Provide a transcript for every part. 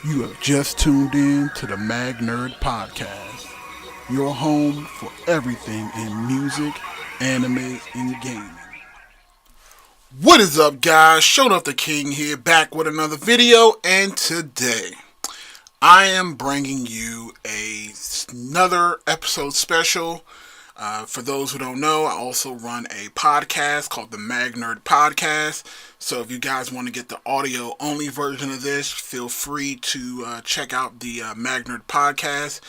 You have just tuned in to the Mag Nerd Podcast, your home for everything in music, anime, and gaming. What is up, guys? Showed Up the King here, back with another video, and today I am bringing you another episode special. For those who don't know, I also run a podcast called the Mag Nerd Podcast. So if you guys want to get the audio only version of this, feel free to check out the Mag Nerd Podcast.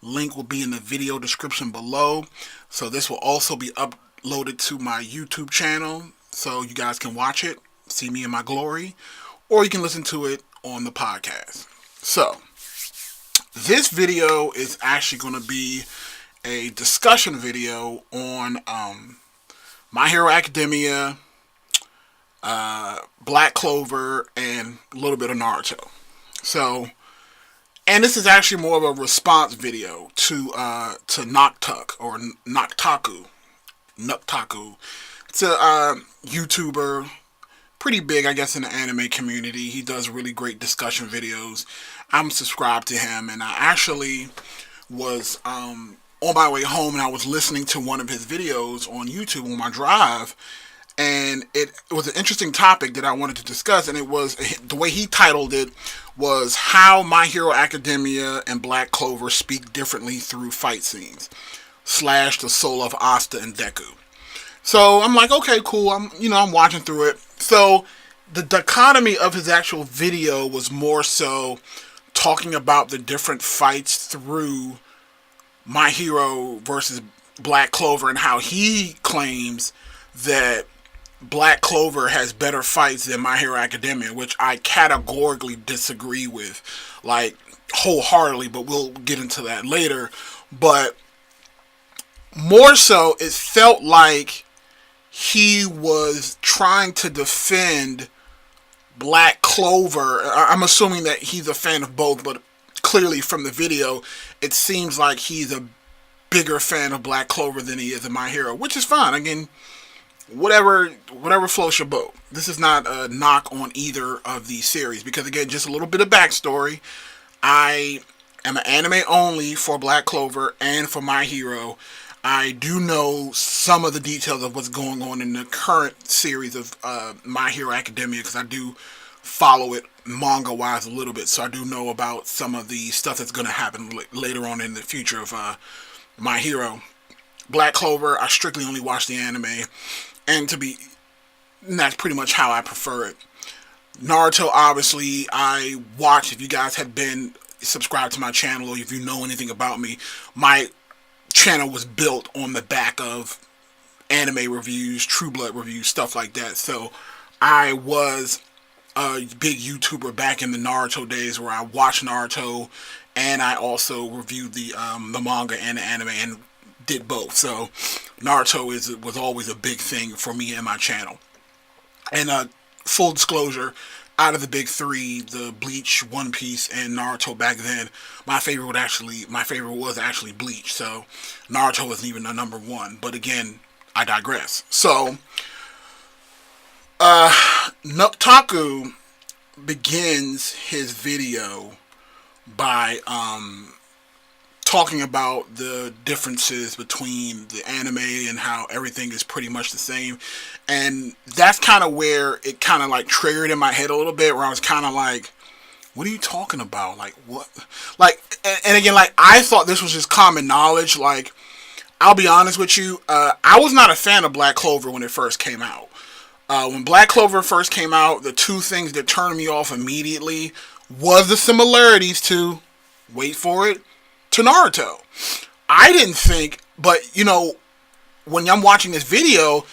Link will be in the video description below. So this will also be uploaded to my YouTube channel, so you guys can watch it, see me in my glory, or you can listen to it on the podcast. So this video is actually going to be a discussion video on My Hero Academia, Black Clover, and a little bit of Naruto. So, and this is actually more of a response video to NUX TAKU, or NUX TAKU. NUX TAKU. It's a YouTuber, pretty big, I guess, in the anime community. He does really great discussion videos. I'm subscribed to him, and I actually was on my way home, and I was listening to one of his videos on YouTube on my drive, and it was an interesting topic that I wanted to discuss, and it was, the way he titled it was How My Hero Academia and Black Clover Speak Differently Through Fight Scenes / The Soul of Asta and Deku. So I'm like, okay, cool. I'm watching through it. So the dichotomy of his actual video was more so talking about the different fights through My Hero versus Black Clover, and how he claims that Black Clover has better fights than My Hero Academia, which I categorically disagree with, like, wholeheartedly, but we'll get into that later. But more so, it felt like he was trying to defend Black Clover. I'm assuming that he's a fan of both, but clearly from the video, it seems like he's a bigger fan of Black Clover than he is of My Hero, which is fine. Again, whatever floats your boat. This is not a knock on either of these series, because again, just a little bit of backstory. I am an anime only for Black Clover and for My Hero. I do know some of the details of what's going on in the current series of My Hero Academia, because I do follow it manga-wise a little bit, so I do know about some of the stuff that's going to happen later on in the future of My Hero. Black Clover, I strictly only watch the anime, and that's pretty much how I prefer it. Naruto, obviously, I watch. If you guys have been subscribed to my channel, or if you know anything about me, my channel was built on the back of anime reviews, True Blood reviews, stuff like that. So I was a big YouTuber back in the Naruto days, where I watched Naruto, and I also reviewed the manga and the anime, and did both. So Naruto was always a big thing for me and my channel. And full disclosure, out of the big three, the Bleach, One Piece, and Naruto back then, my favorite was actually Bleach. So Naruto wasn't even a number one. But again, I digress. So NUX TAKU begins his video by talking about the differences between the anime and how everything is pretty much the same. And that's kind of where it kind of like triggered in my head a little bit, where I was kind of like, what are you talking about? Like, what? Like, and again, like, I thought this was just common knowledge. Like, I'll be honest with you, I was not a fan of Black Clover when it first came out. When Black Clover first came out, the two things that turned me off immediately was the similarities to, wait for it, to Naruto. I didn't think, but when I'm watching this video,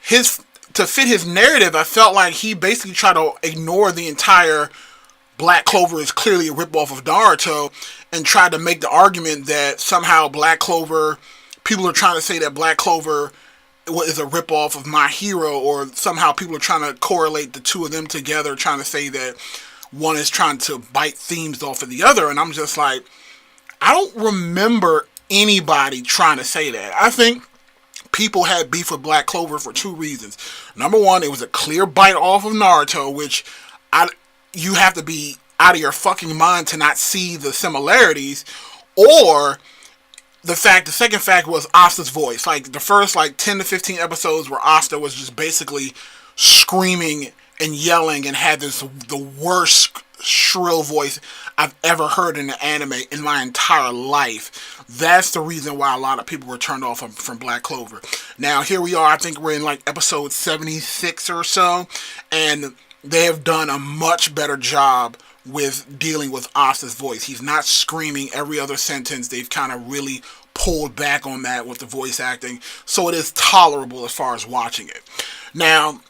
to fit his narrative, I felt like he basically tried to ignore the entire Black Clover is clearly a ripoff of Naruto, and tried to make the argument that somehow Black Clover, people are trying to say that Black Clover is a ripoff of My Hero, or somehow people are trying to correlate the two of them together, trying to say that one is trying to bite themes off of the other. And I'm just like, I don't remember anybody trying to say that. I think people had beef with Black Clover for two reasons. Number one, it was a clear bite off of Naruto, which you have to be out of your fucking mind to not see the similarities, or the second fact was Asta's voice. Like the first like 10 to 15 episodes where Asta was just basically screaming and yelling and had the worst shrill voice I've ever heard in an anime in my entire life. That's the reason why a lot of people were turned off from Black Clover. Now here we are, I think we're in like episode 76 or so, and they have done a much better job with dealing with Asta's voice. He's not screaming every other sentence. They've kind of really pulled back on that with the voice acting, so it is tolerable as far as watching it. Now,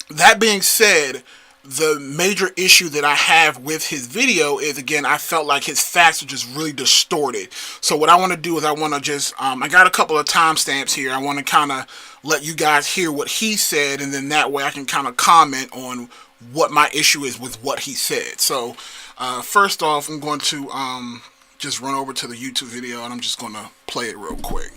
that being said, the major issue that I have with his video is, again, I felt like his facts are just really distorted. So what I want to do is I want to just, I got a couple of timestamps here. I want to kind of let you guys hear what he said, and then that way I can kind of comment on what my issue is with what he said. So, first off, I'm going to just run over to the YouTube video, and I'm just going to play it real quick.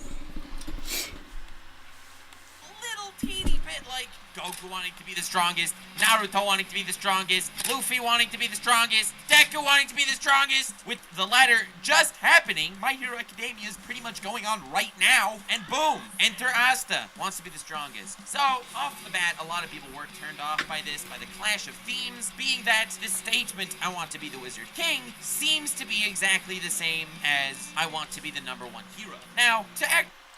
Little teeny bit like Goku wanting to be the strongest, Naruto wanting to be the strongest, Luffy wanting to be the strongest, Deku wanting to be the strongest. With the latter just happening, My Hero Academia is pretty much going on right now, and boom, enter Asta, wants to be the strongest. So, off the bat, a lot of people were turned off by this, by the clash of themes, being that the statement, I want to be the Wizard King, seems to be exactly the same as I want to be the #1 hero. Now,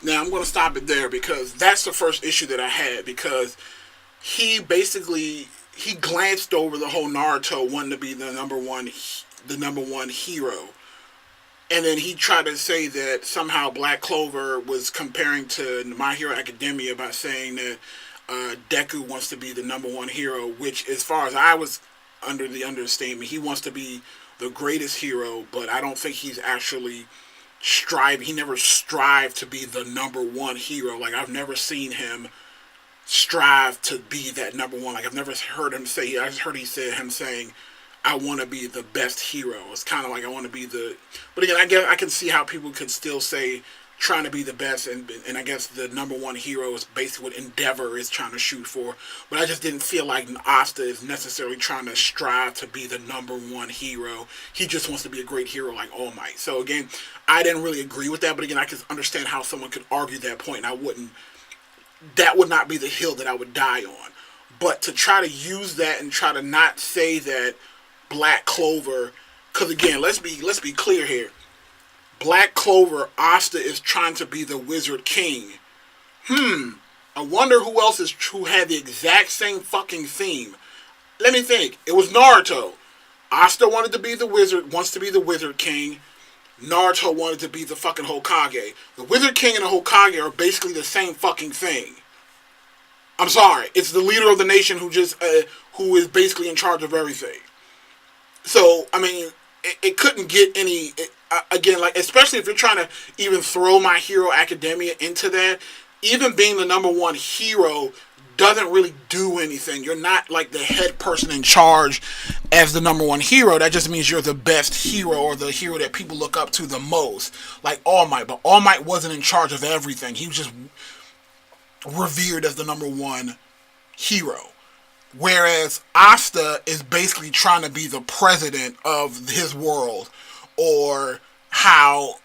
Now, I'm going to stop it there because that's the first issue that I had, because he basically, he glanced over the whole Naruto wanting to be the number one hero. And then he tried to say that somehow Black Clover was comparing to My Hero Academia by saying that Deku wants to be the #1 hero, which, as far as I was under the understatement, he wants to be the greatest hero, but I don't think he's actually striving. He never strived to be the #1 hero. Like, I've never seen him strive to be that #1. Like, I've never heard him say, I just heard him saying, I want to be the best hero. It's kind of like I want to be the, but again, I guess I can see how people could still say trying to be the best, and I guess the #1 hero is basically what Endeavor is trying to shoot for, but I just didn't feel like Asta is necessarily trying to strive to be the #1 hero. He just wants to be a great hero like All Might. So again, I didn't really agree with that, but again, I can understand how someone could argue that point, and that would not be the hill that I would die on. But to try to use that and try to not say that Black Clover, because again, let's be clear here. Black Clover, Asta is trying to be the Wizard King. I wonder who else who had the exact same fucking theme. Let me think. It was Naruto. Asta wanted to be the wizard, wants to be the Wizard King. Naruto wanted to be the fucking Hokage. The Wizard King and the Hokage are basically the same fucking thing. I'm sorry. It's the leader of the nation who is basically in charge of everything. So, I mean, it couldn't get any, again, like, especially if you're trying to even throw My Hero Academia into that, even being the #1 hero doesn't really do anything. You're not like the head person in charge as the #1 hero. That just means you're the best hero, or the hero that people look up to the most. Like All Might. But All Might wasn't in charge of everything. He was just revered as the #1 hero. Whereas Asta is basically trying to be the president of his world, or how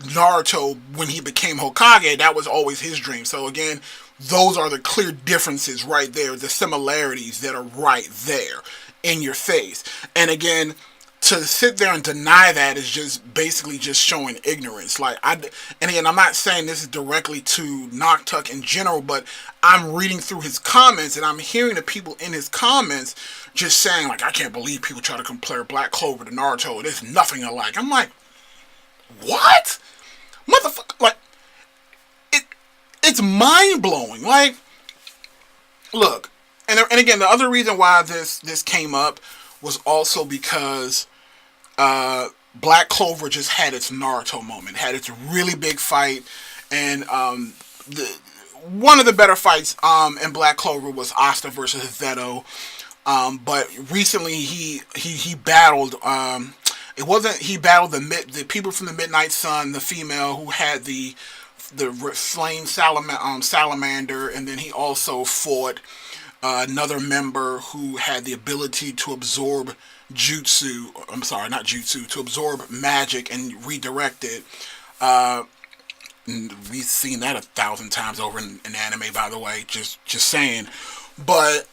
Naruto, when he became Hokage, that was always his dream. So again, those are the clear differences right there, the similarities that are right there in your face. And again, to sit there and deny that is just basically just showing ignorance. Like, and again, I'm not saying this is directly to NUX TAKU in general, but I'm reading through his comments and I'm hearing the people in his comments just saying, like, I can't believe people try to compare Black Clover to Naruto. There's nothing alike. I'm like, what? Motherfucker, like, it's mind-blowing. Like, look, and again, the other reason why this came up was also because Black Clover just had its Naruto moment, had its really big fight, and one of the better fights in Black Clover was Asta versus Zeto. But recently he battled. He battled the people from the Midnight Sun, the female who had the flame salamander, and then he also fought another member who had the ability to absorb jutsu. I'm sorry, not jutsu. To absorb magic and redirect it. Uh, we've seen that 1,000 times over in anime, by the way. Just saying. But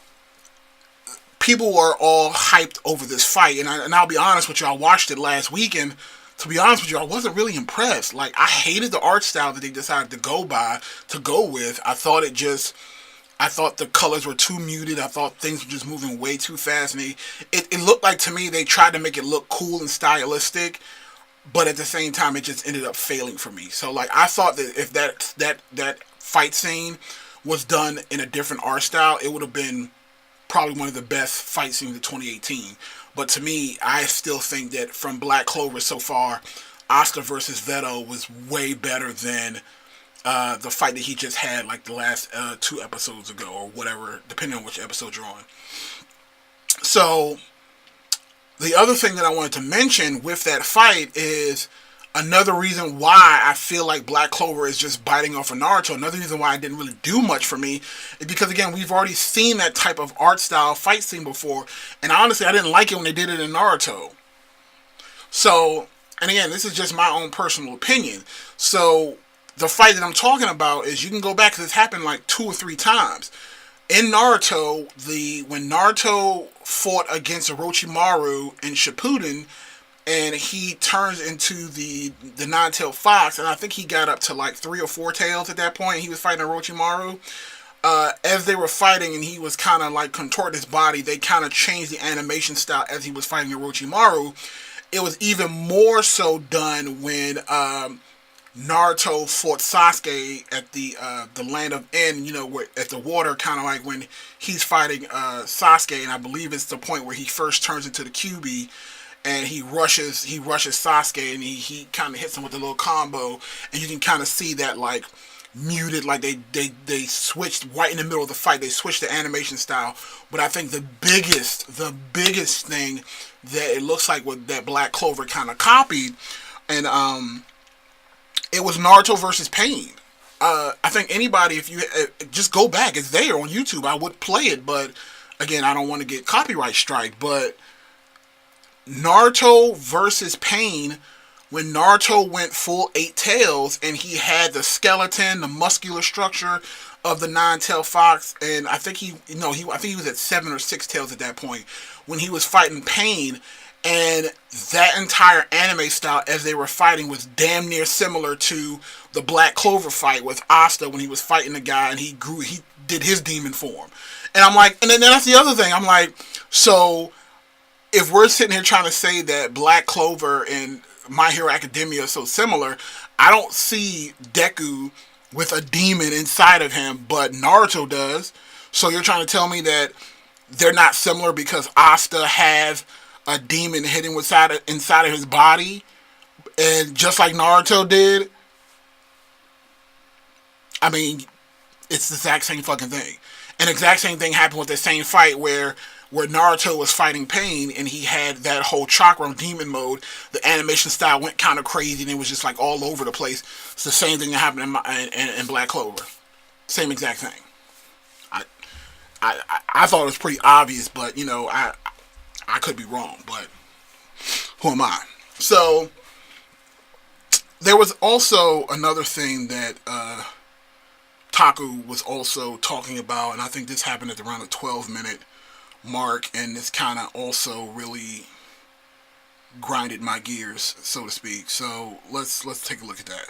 people were all hyped over this fight, and I'll be honest with you. I watched it last weekend. To be honest with you, I wasn't really impressed. Like, I hated the art style that they decided to go with. I thought the colors were too muted. I thought things were just moving way too fast, and it looked like to me they tried to make it look cool and stylistic, but at the same time it just ended up failing for me. So like, I thought that if that fight scene was done in a different art style, it would have been probably one of the best fight scenes of 2018. But to me, I still think that from Black Clover so far, Asta versus Veto was way better than the fight that he just had like the last 2 episodes ago or whatever, depending on which episode you're on. So the other thing that I wanted to mention with that fight is another reason why I feel like Black Clover is just biting off of Naruto. Another reason why it didn't really do much for me is because, again, we've already seen that type of art style fight scene before, and honestly, I didn't like it when they did it in Naruto. So, and again, this is just my own personal opinion. So, the fight that I'm talking about is, you can go back, because it's happened like 2 or 3 times. In Naruto, when Naruto fought against Orochimaru in Shippuden, and he turns into the nine-tailed fox, and I think he got up to like 3 or 4 tails at that point. He was fighting Orochimaru. As they were fighting, and he was kind of like contorting his body, they kind of changed the animation style as he was fighting Orochimaru. It was even more so done when Naruto fought Sasuke at the land of En, where, at the water, kind of like when he's fighting Sasuke, and I believe it's the point where he first turns into the Kyuubi, and he rushes Sasuke, and he kind of hits him with a little combo, and you can kind of see that like muted, like they switched right in the middle of the fight. They switched the animation style. But I think the biggest thing that it looks like what that Black Clover kind of copied, and it was Naruto versus Pain. I think anybody, if you just go back, it's there on YouTube. I would play it, but again, I don't want to get copyright strike. But Naruto versus Pain, when Naruto went full 8 tails, and he had the skeleton, the muscular structure of the 9-tailed fox, and I think he was at 7 or 6 tails at that point when he was fighting Pain. And that entire anime style as they were fighting was damn near similar to the Black Clover fight with Asta when he was fighting the guy and he did his demon form. And I'm like, and then that's the other thing. I'm like, so if we're sitting here trying to say that Black Clover and My Hero Academia are so similar, I don't see Deku with a demon inside of him, but Naruto does. So you're trying to tell me that they're not similar because Asta has a demon hidden inside of his body, and just like Naruto did? I mean, it's the exact same fucking thing. And the exact same thing happened with the same fight where Naruto was fighting Pain, and he had that whole chakra demon mode. The animation style went kind of crazy, and it was just like all over the place. It's the same thing that happened in Black Clover. Same exact thing. I thought it was pretty obvious, but I could be wrong, but who am I? So there was also another thing that Taku was also talking about, and I think this happened at around the 12-minute mark, and this kind of also really grinded my gears, so to speak. So let's take a look at that.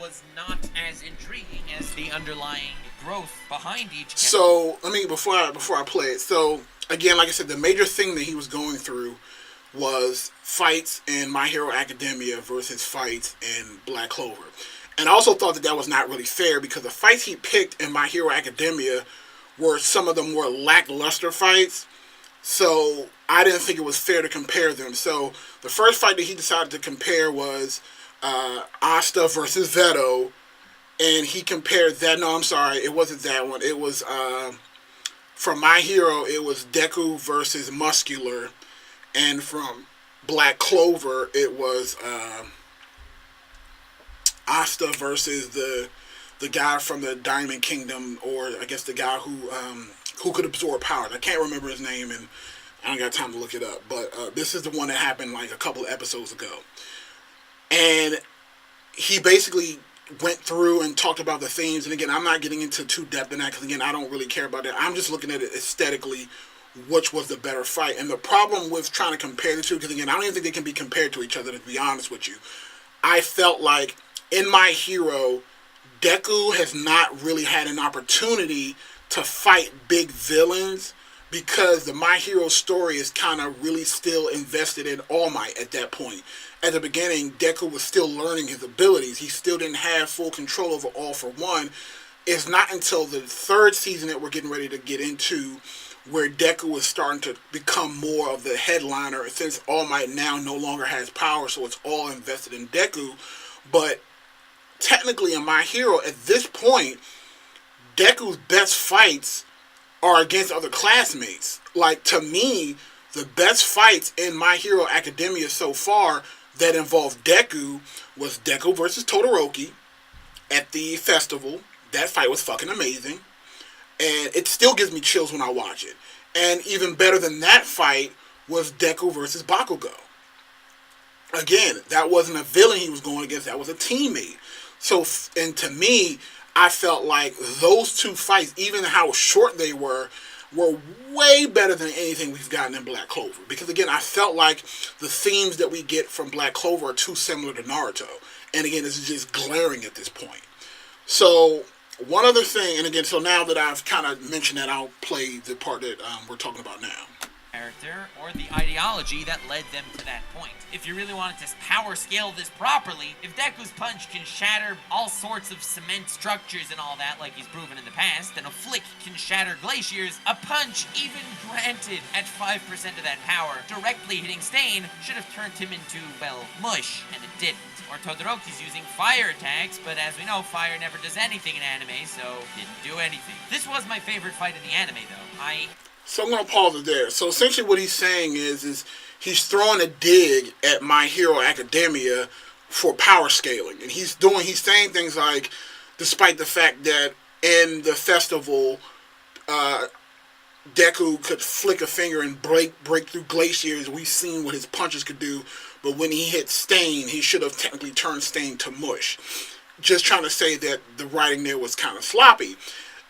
Was not as intriguing as the underlying growth behind each character. So let me before I play it. So again, like I said, the major thing that he was going through was fights in My Hero Academia versus fights in Black Clover. And I also thought that was not really fair because the fights he picked in My Hero Academia were some of the more lackluster fights. So I didn't think it was fair to compare them. So the first fight that he decided to compare was Asta versus Veto. And he compared that. No, I'm sorry. It wasn't that one. It was from My Hero, it was Deku versus Muscular. And from Black Clover, it was Asta versus the guy from the Diamond Kingdom, or I guess the guy who could absorb power. I can't remember his name, and I don't got time to look it up, but this is the one that happened like a couple of episodes ago. And he basically went through and talked about the themes. And again, I'm not getting into too depth in that because again, I don't really care about that. I'm just looking at it aesthetically, which was the better fight. And the problem with trying to compare the two, because again, I don't even think they can be compared to each other, to be honest with you. I felt like in My Hero, Deku has not really had an opportunity to fight big villains because the My Hero story is kind of really still invested in All Might at that point. At the beginning, Deku was still learning his abilities. He still didn't have full control over All for One. It's not until the third season that we're getting ready to get into where Deku is starting to become more of the headliner since All Might now no longer has power, so it's all invested in Deku. But technically in My Hero, at this point, Deku's best fights are against other classmates. Like, to me, the best fights in My Hero Academia so far that involved Deku was Deku versus Todoroki at the festival. That fight was fucking amazing. And it still gives me chills when I watch it. And even better than that fight was Deku versus Bakugo. Again, that wasn't a villain he was going against. That was a teammate. So, and to me, I felt like those two fights, even how short they were way better than anything we've gotten in Black Clover. Because again, I felt like the themes that we get from Black Clover are too similar to Naruto. And again, this is just glaring at this point. So, one other thing, and again, so now that I've kind of mentioned that, I'll play the part that we're talking about now. Character or the ideology that led them to that point. If you really wanted to power scale this properly, if Deku's punch can shatter all sorts of cement structures and all that like he's proven in the past, and a flick can shatter glaciers, a punch, even granted at 5% of that power, directly hitting Stain should have turned him into, well, mush, and it didn't. Or Todoroki's using fire attacks, but as we know, fire never does anything in anime, so didn't do anything. This was my favorite fight in the anime, though. So I'm going to pause it there. So essentially what he's saying is he's throwing a dig at My Hero Academia for power scaling. And he's saying things like, despite the fact that in the festival, Deku could flick a finger and break through glaciers. We've seen what his punches could do. But when he hit Stain, he should have technically turned Stain to mush. Just trying to say that the writing there was kind of sloppy.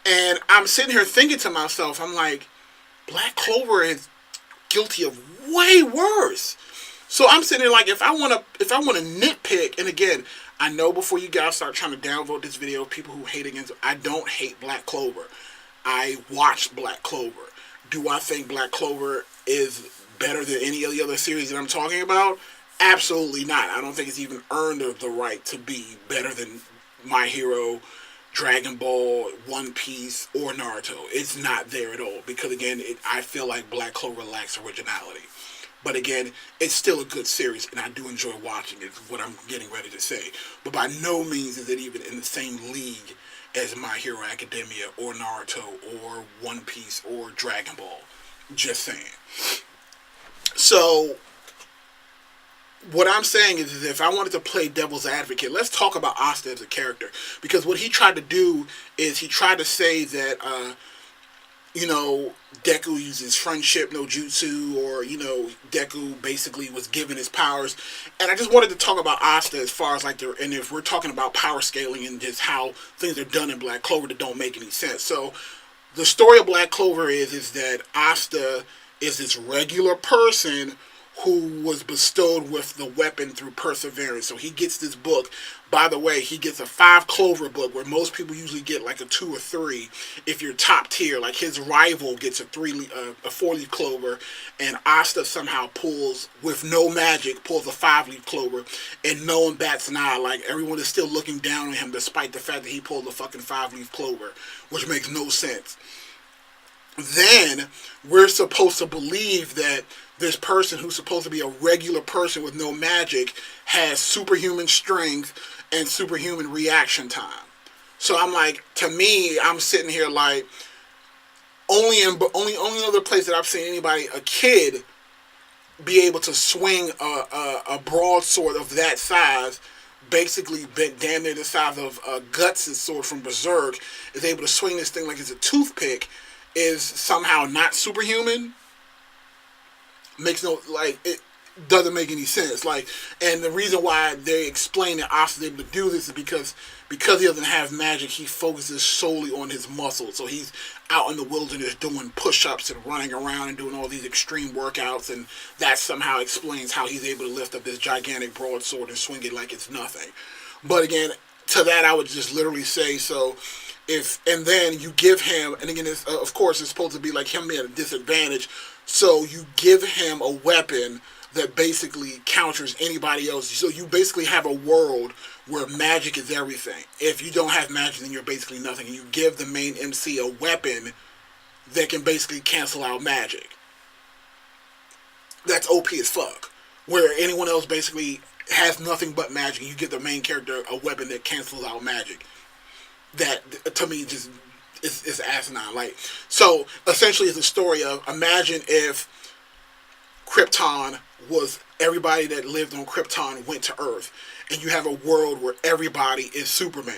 And I'm sitting here thinking to myself, I'm like, Black Clover is guilty of way worse. So I'm sitting there like, if I want to nitpick, and again, I know before you guys start trying to downvote this video, people who hate against, I don't hate Black Clover. I watched Black Clover. Do I think Black Clover is better than any of the other series that I'm talking about? Absolutely not. I don't think it's even earned the right to be better than My Hero, Dragon Ball, One Piece, or Naruto. It's not there at all. Because again, I feel like Black Clover lacks originality. But again, it's still a good series, and I do enjoy watching it, is what I'm getting ready to say. But by no means is it even in the same league as My Hero Academia, or Naruto, or One Piece, or Dragon Ball. Just saying. So, what I'm saying is if I wanted to play devil's advocate, let's talk about Asta as a character. Because what he tried to do is he tried to say that, Deku uses friendship no jutsu, or, Deku basically was given his powers. And I just wanted to talk about Asta as far as and if we're talking about power scaling and just how things are done in Black Clover that don't make any sense. So, the story of Black Clover is that Asta is this regular person who was bestowed with the weapon through perseverance. So he gets this book. By the way, he gets a 5 Clover book where most people usually get like a 2 or 3 if you're top tier. Like his rival gets a 4-leaf clover, and Asta somehow pulls, with no magic, pulls a 5-leaf clover, and no one bats an eye. Like everyone is still looking down on him despite the fact that he pulled a fucking 5-leaf clover, which makes no sense. Then we're supposed to believe that this person who's supposed to be a regular person with no magic has superhuman strength and superhuman reaction time. So I'm like, to me, I'm sitting here like, only other place that I've seen anybody, a kid, be able to swing a broadsword of that size, basically damn near the size of Guts' sword from Berserk, is able to swing this thing like it's a toothpick, is somehow not superhuman. makes no, like, it doesn't make any sense. Like, and the reason why they explain that Asta's able to do this is because he doesn't have magic, he focuses solely on his muscles. So he's out in the wilderness doing push-ups and running around and doing all these extreme workouts, and that somehow explains how he's able to lift up this gigantic broadsword and swing it like it's nothing. But again, to that I would just literally say, so if, and then you give him, and again, it's, of course it's supposed to be like him being at a disadvantage, so you give him a weapon that basically counters anybody else. So you basically have a world where magic is everything. If you don't have magic, then you're basically nothing. And you give the main MC a weapon that can basically cancel out magic. That's OP as fuck. Where anyone else basically has nothing but magic, and you give the main character a weapon that cancels out magic. That, to me, just is asinine. Like, so essentially, it's a story of, imagine if Krypton was, everybody that lived on Krypton went to Earth, and you have a world where everybody is Superman,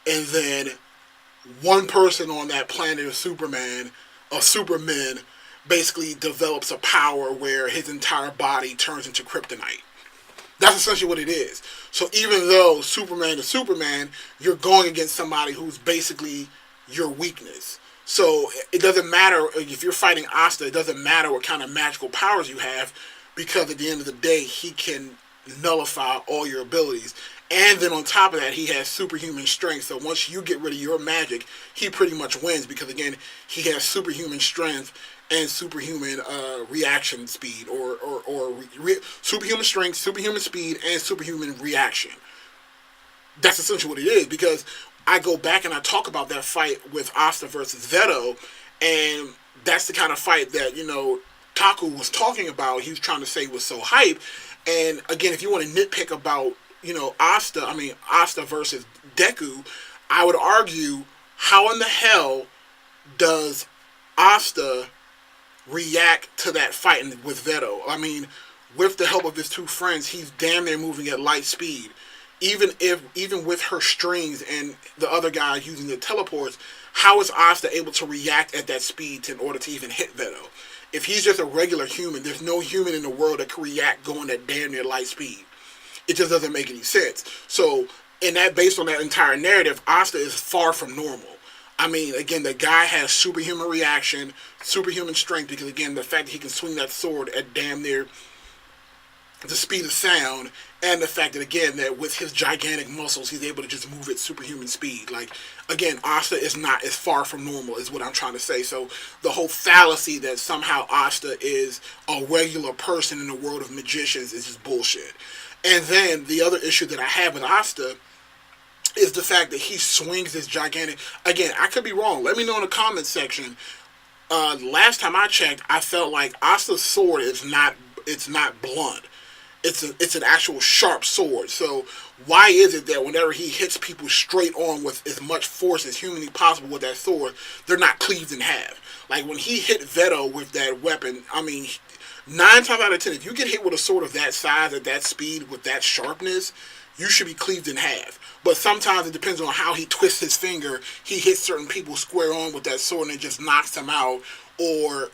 and then one person on that planet of Superman, basically develops a power where his entire body turns into kryptonite. That's essentially what it is. So even though Superman is Superman, you're going against somebody who's basically your weakness. So it doesn't matter if you're fighting Asta, it doesn't matter what kind of magical powers you have, because at the end of the day, he can nullify all your abilities. And then on top of that, he has superhuman strength. So once you get rid of your magic, he pretty much wins, because again, he has superhuman strength and superhuman reaction speed, or superhuman strength, superhuman speed, and superhuman reaction. That's essentially what it is, because I go back and I talk about that fight with Asta versus Veto, and that's the kind of fight that, you know, Taku was talking about. He was trying to say was so hype. And again, if you want to nitpick about, you know, Asta versus Deku, I would argue, how in the hell does Asta react to that fight with Veto? I mean, with the help of his two friends, he's damn near moving at light speed. Even with her strings and the other guy using the teleports, how is Asta able to react at that speed in order to even hit Veto? If he's just a regular human, there's no human in the world that can react going at damn near light speed. It just doesn't make any sense. So, based on that entire narrative, Asta is far from normal. I mean, again, the guy has superhuman reaction, superhuman strength, because again, the fact that he can swing that sword at damn near the speed of sound, and the fact that, again, that with his gigantic muscles, he's able to just move at superhuman speed. Like, again, Asta is not as far from normal, is what I'm trying to say. So the whole fallacy that somehow Asta is a regular person in the world of magicians is just bullshit. And then the other issue that I have with Asta is the fact that he swings this gigantic... Again, I could be wrong. Let me know in the comments section. Last time I checked, I felt like Asta's sword is not blunt. It's an actual sharp sword. So why is it that whenever he hits people straight on with as much force as humanly possible with that sword, they're not cleaved in half? Like when he hit Veto with that weapon, I mean, 9 times out of 10, if you get hit with a sword of that size, at that speed, with that sharpness, you should be cleaved in half. But sometimes it depends on how he twists his finger. He hits certain people square on with that sword and it just knocks them out. Or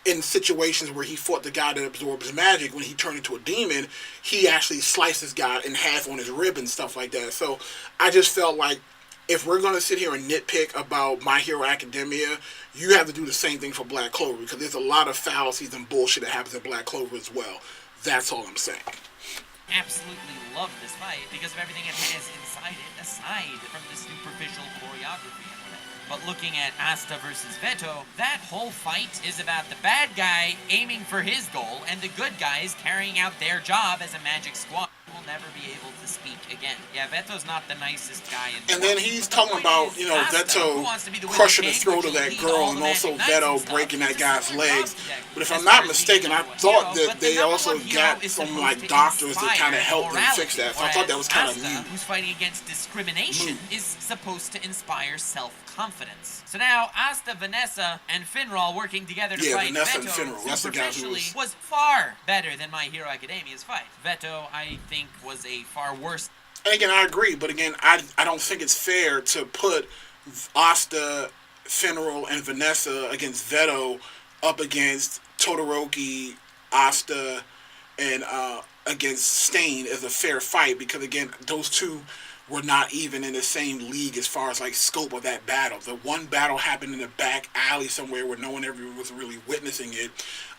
in situations where he fought the guy that absorbs magic, when he turned into a demon, he actually sliced this guy in half on his rib and stuff like that. So I just felt like, if we're going to sit here and nitpick about My Hero Academia, you have to do the same thing for Black Clover, because there's a lot of fallacies and bullshit that happens in Black Clover as well. That's all I'm saying. Absolutely love this fight because of everything it has inside it, aside from the superficial choreography and whatever. But looking at Asta versus Veto, that whole fight is about the bad guy aiming for his goal and the good guys carrying out their job as a magic squad. Will never be able to speak again. Yeah, Veto's not the nicest guy in the And then he's talking about, you know, Veto crushing the throat of that girl, and also Veto breaking that guy's legs. But if I'm not mistaken, I thought that they also got some, like, doctors that kind of helped them fix that. So I thought that was kind of new. Who's fighting against discrimination is supposed to inspire self-confidence. So now, Asta, Vanessa, and Finral working together to fight Vanessa Veto and Finral. That's the guys who was far better than My Hero Academia's fight. Veto, I think, was a far worse. And again, I agree, but again, I don't think it's fair to put Asta, Finral, and Vanessa against Veto up against Todoroki, Asta and against Stain is a fair fight because again those two were not even in the same league as far as like scope of that battle. The one battle happened in the back alley somewhere where no one ever was really witnessing it,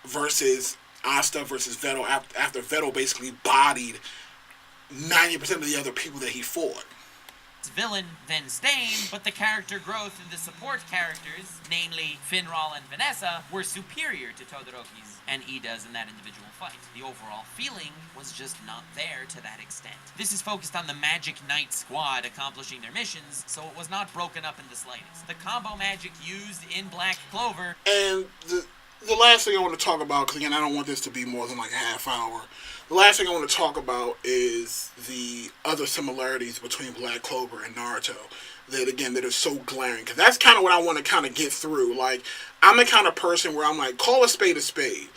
versus Asta versus Vettel after Vettel basically bodied 90% of the other people that he fought. Villain than Stain, but the character growth in the support characters, namely Finral and Vanessa, were superior to Todoroki's and Iida's in that individual fight. The overall feeling was just not there to that extent. This is focused on the Magic Knight squad accomplishing their missions, so it was not broken up in the slightest. The combo magic used in Black Clover. And the last thing I want to talk about, because again I don't want this to be more than like a half hour, the last thing I want to talk about is the other similarities between Black Clover and Naruto. That are so glaring. Because that's kind of what I want to kind of get through. Like, I'm the kind of person where I'm like, call a spade a spade.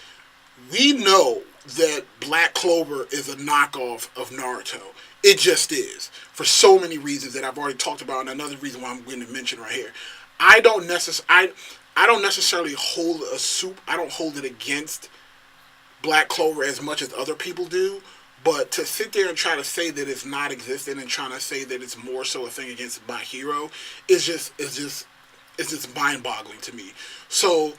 We know that Black Clover is a knockoff of Naruto. It just is. For so many reasons that I've already talked about, and another reason why I'm going to mention right here. I don't necessarily hold I don't hold it against Black Clover as much as other people do, but to sit there and try to say that it's not existent and trying to say that it's more so a thing against my hero is just mind-boggling to me. So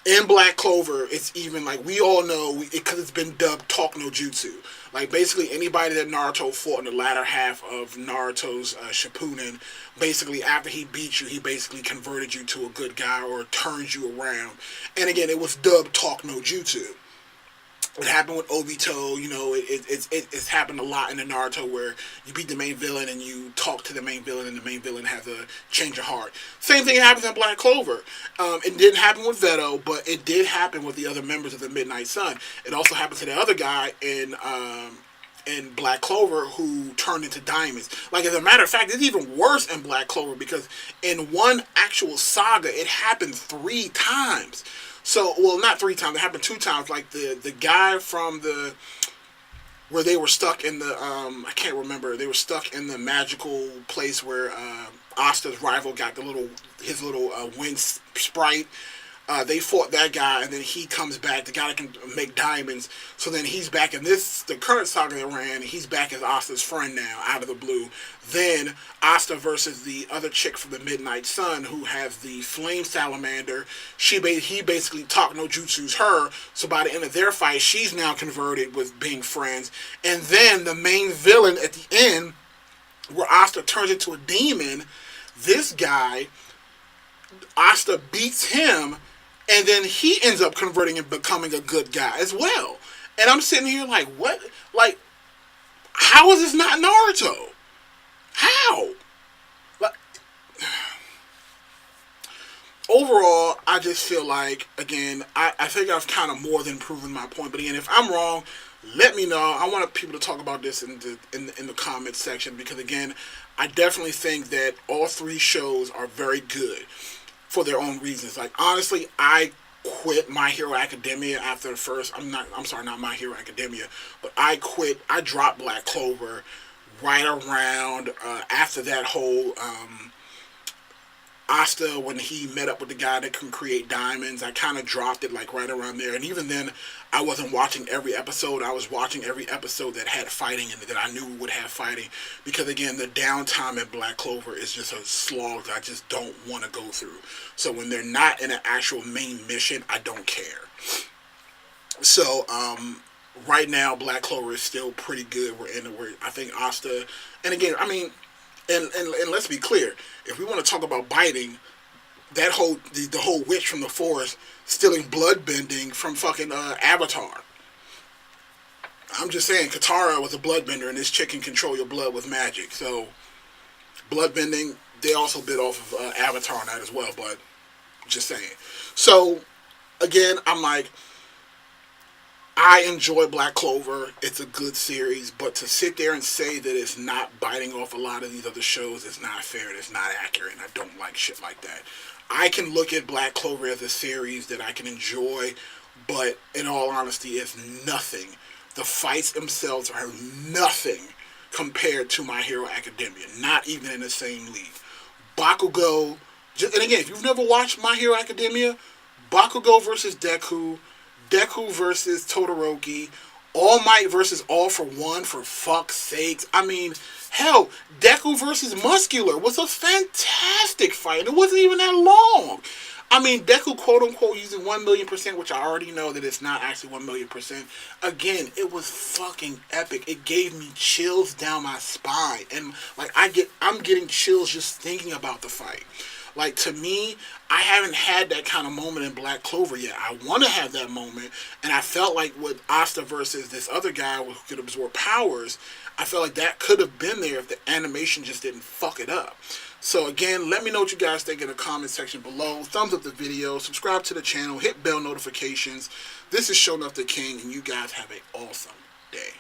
in Black Clover, it's even like we all know because it's been dubbed Talk No Jutsu. Like basically anybody that Naruto fought in the latter half of Naruto's Shippuden, basically after he beat you, he basically converted you to a good guy or turns you around. And again, it was dubbed Talk No Jutsu. It happened with Obito, it's happened a lot in the Naruto where you beat the main villain and you talk to the main villain and the main villain has a change of heart. Same thing happens in Black Clover. It didn't happen with Vetto, but it did happen with the other members of the Midnight Sun. It also happened to the other guy in Black Clover who turned into diamonds. Like, as a matter of fact, it's even worse in Black Clover because in one actual saga, it happened 3 times. So, well, not 3 times. It happened 2 times. Like the guy from where they were stuck in the I can't remember. They were stuck in the magical place where Asta's rival got his little wind sprite. They fought that guy, and then he comes back. The guy that can make diamonds. So then he's back in the current saga they ran. He's back as Asta's friend now, out of the blue. Then Asta versus the other chick from the Midnight Sun, who has the flame salamander. He basically Talk No Jutsu's her. So by the end of their fight, she's now converted with being friends. And then the main villain at the end, where Asta turns into a demon, this guy, Asta beats him. And then he ends up converting and becoming a good guy as well. And I'm sitting here like, what? Like, how is this not Naruto? How? Like, overall, I just feel like, again, I think I've kind of more than proven my point. But again, if I'm wrong, let me know. I want people to talk about this in the comments section. Because again, I definitely think that all 3 shows are very good for their own reasons. Like, honestly, I quit My Hero Academia after the first, not My Hero Academia, but I dropped Black Clover right around, after that whole, Asta, when he met up with the guy that can create diamonds, I kind of dropped it like right around there. And even then, I wasn't watching every episode. I was watching every episode that had fighting in it, that I knew would have fighting. Because again, the downtime in Black Clover is just a slog that I just don't want to go through. So when they're not in an actual main mission, I don't care. So, right now, Black Clover is still pretty good. Where I think Asta, and again, I mean, and let's be clear, if we want to talk about biting, that the whole witch from the forest stealing blood bending from fucking Avatar. I'm just saying, Katara was a bloodbender, and this chick can control your blood with magic. So, bloodbending, they also bit off of Avatar on that as well, but just saying. So, again, I'm like, I enjoy Black Clover. It's a good series, but to sit there and say that it's not biting off a lot of these other shows is not fair and it's not accurate, and I don't like shit like that. I can look at Black Clover as a series that I can enjoy, but in all honesty, it's nothing. The fights themselves are nothing compared to My Hero Academia, not even in the same league. Bakugo, and again, if you've never watched My Hero Academia, Bakugo versus Deku, Deku versus Todoroki, All Might versus All for One, for fuck's sakes. I mean, hell, Deku versus Muscular was a fantastic fight. It wasn't even that long. I mean, Deku, quote-unquote, using 1,000,000%, which I already know that it's not actually 1,000,000%. Again, it was fucking epic. It gave me chills down my spine. And, like, I'm getting chills just thinking about the fight. Like, to me, I haven't had that kind of moment in Black Clover yet. I want to have that moment. And I felt like with Asta versus this other guy who could absorb powers, I felt like that could have been there if the animation just didn't fuck it up. So again, let me know what you guys think in the comment section below. Thumbs up the video, subscribe to the channel, hit bell notifications. This is Show Enough the King, and you guys have an awesome day.